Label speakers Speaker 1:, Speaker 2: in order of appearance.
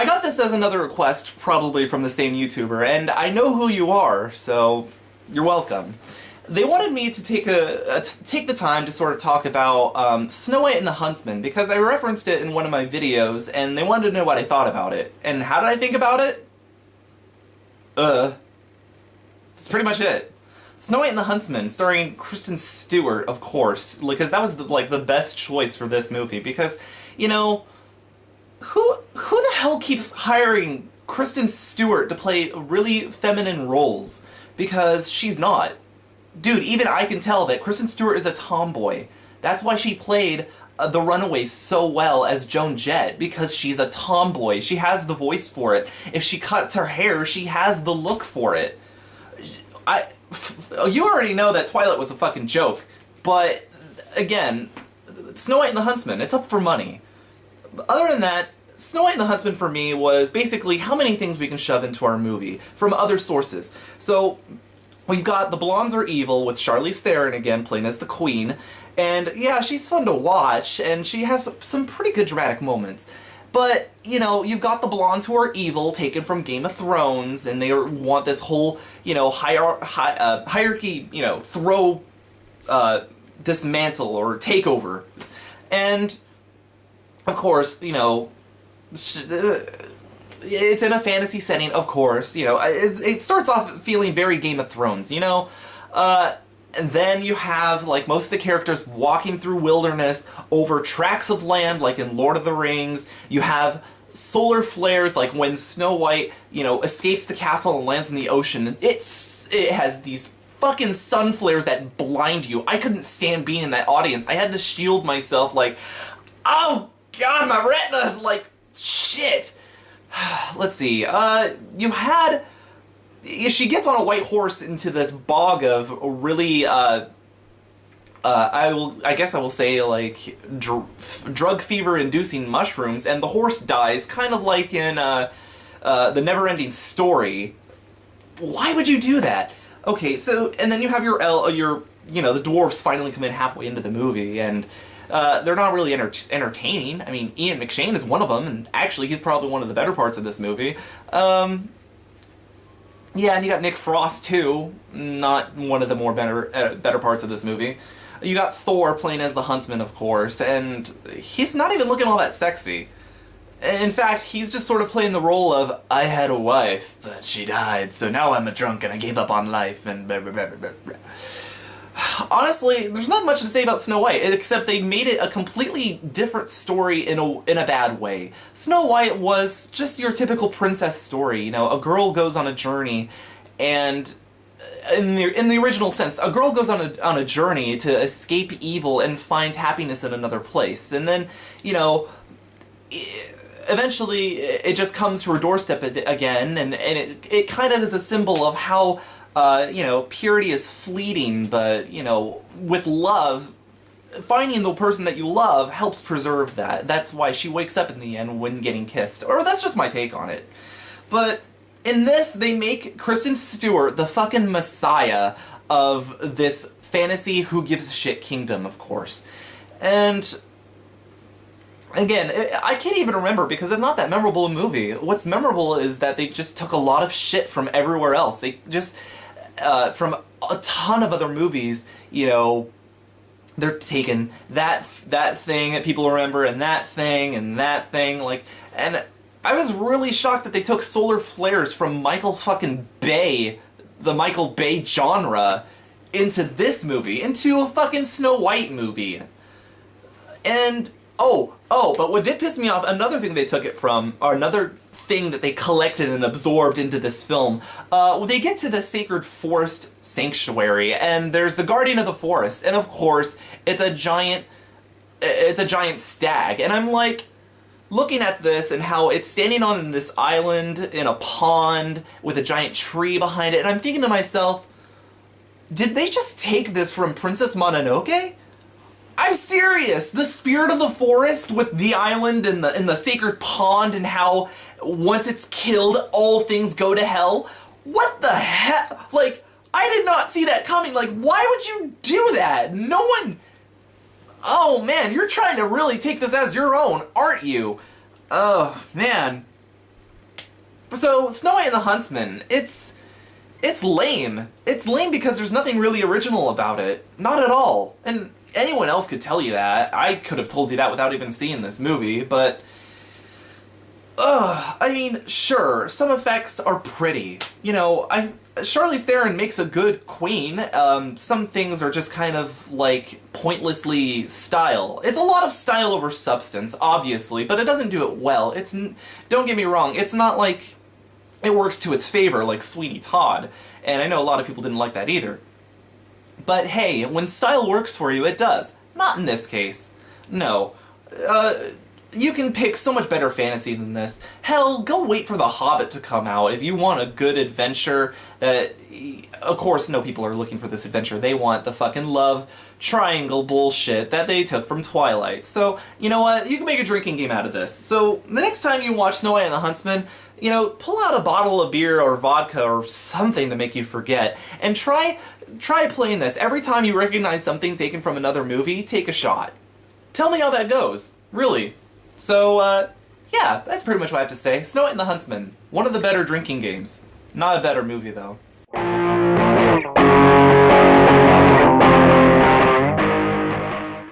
Speaker 1: I got this as another request, probably from the same YouTuber, and I know who you are, so you're welcome. They wanted me to take take the time to sort of talk about Snow White and the Huntsman, because I referenced it in one of my videos, and they wanted to know what I thought about it. And how did I think about it? That's pretty much it. Snow White and the Huntsman, starring Kristen Stewart, of course, because that was the best choice for this movie. Because, you know, who the hell keeps hiring Kristen Stewart to play really feminine roles? Because she's not. Dude, even I can tell that Kristen Stewart is a tomboy. That's why she played The Runaways so well as Joan Jett, because she's a tomboy. She has the voice for it. If she cuts her hair, she has the look for it. You already know that Twilight was a fucking joke, but again, Snow White and the Huntsman, it's up for money. Other than that, Snow White and the Huntsman for me was basically how many things we can shove into our movie from other sources. So, we've got The Blondes Are Evil with Charlize Theron again playing as the Queen, and yeah, she's fun to watch, and she has some pretty good dramatic moments. But, you know, you've got the blondes who are evil, taken from Game of Thrones, and they want this whole, you know, hierarchy, you know, dismantle or takeover. And, of course, you know, it's in a fantasy setting, of course, you know, it starts off feeling very Game of Thrones, you know? And then you have, like, most of the characters walking through wilderness over tracts of land, like in Lord of the Rings. You have solar flares, like when Snow White, you know, escapes the castle and lands in the ocean. It has these fucking sun flares that blind you. I couldn't stand being in that audience. I had to shield myself, like, oh god, my retina's like, shit. Let's see, you had... She gets on a white horse into this bog of really, I guess I will say, like, drug fever-inducing mushrooms, and the horse dies, kind of like in, the Never-Ending Story. Why would you do that? Okay, so, and then you have your, you know, the dwarves finally come in halfway into the movie, and, they're not really entertaining. I mean, Ian McShane is one of them, and actually he's probably one of the better parts of this movie. Yeah, and you got Nick Frost, too. Not one of the more better parts of this movie. You got Thor playing as the Huntsman, of course, and he's not even looking all that sexy. In fact, he's just sort of playing the role of, I had a wife, but she died, so now I'm a drunk and I gave up on life, and blah, blah, blah, blah, blah. Honestly, there's not much to say about Snow White, except they made it a completely different story in a bad way. Snow White was just your typical princess story. You know, a girl goes on a journey, and in the original sense, a girl goes on a journey to escape evil and find happiness in another place. And then, you know, eventually it just comes to her doorstep again, and it kind of is a symbol of how you know, purity is fleeting, but, you know, with love, finding the person that you love helps preserve that. That's why she wakes up in the end when getting kissed. Or that's just my take on it. But in this, they make Kristen Stewart the fucking messiah of this fantasy who gives a shit kingdom, of course. And again, I can't even remember because it's not that memorable a movie. What's memorable is that they just took a lot of shit from everywhere else. They just, from a ton of other movies, you know, they're taking that thing that people remember and that thing, like, and I was really shocked that they took solar flares from Michael fucking Bay, the Michael Bay genre, into this movie, into a fucking Snow White movie. And but what did piss me off, another thing they took it from, or another thing that they collected and absorbed into this film, when they get to the Sacred Forest Sanctuary, and there's the Guardian of the Forest, and of course, it's a giant stag, and I'm like, looking at this and how it's standing on this island in a pond with a giant tree behind it, and I'm thinking to myself, did they just take this from Princess Mononoke? I'm serious! The spirit of the forest with the island and the sacred pond and how once it's killed, all things go to hell? What the heck? Like, I did not see that coming. Like, why would you do that? No one... Oh man, you're trying to really take this as your own, aren't you? Oh, man. So, Snow White and the Huntsman, it's lame. It's lame because there's nothing really original about it. Not at all. And anyone else could tell you that. I could have told you that without even seeing this movie, but... I mean, sure, some effects are pretty. You know, Charlize Theron makes a good queen. Some things are just kind of, like, pointlessly style. It's a lot of style over substance, obviously, but it doesn't do it well. Don't get me wrong, it's not like it works to its favor like Sweeney Todd, and I know a lot of people didn't like that either. But hey, when style works for you, it does. Not in this case. No. You can pick so much better fantasy than this. Hell, go wait for The Hobbit to come out if you want a good adventure that... Of course, no people are looking for this adventure. They want the fucking love triangle bullshit that they took from Twilight. So, you know what? You can make a drinking game out of this. So, the next time you watch Snow White and the Huntsman, you know, pull out a bottle of beer or vodka or something to make you forget, and try playing this. Every time you recognize something taken from another movie, take a shot. Tell me how that goes. Really. So, yeah, that's pretty much what I have to say. Snow White and the Huntsman. One of the better drinking games. Not a better movie, though.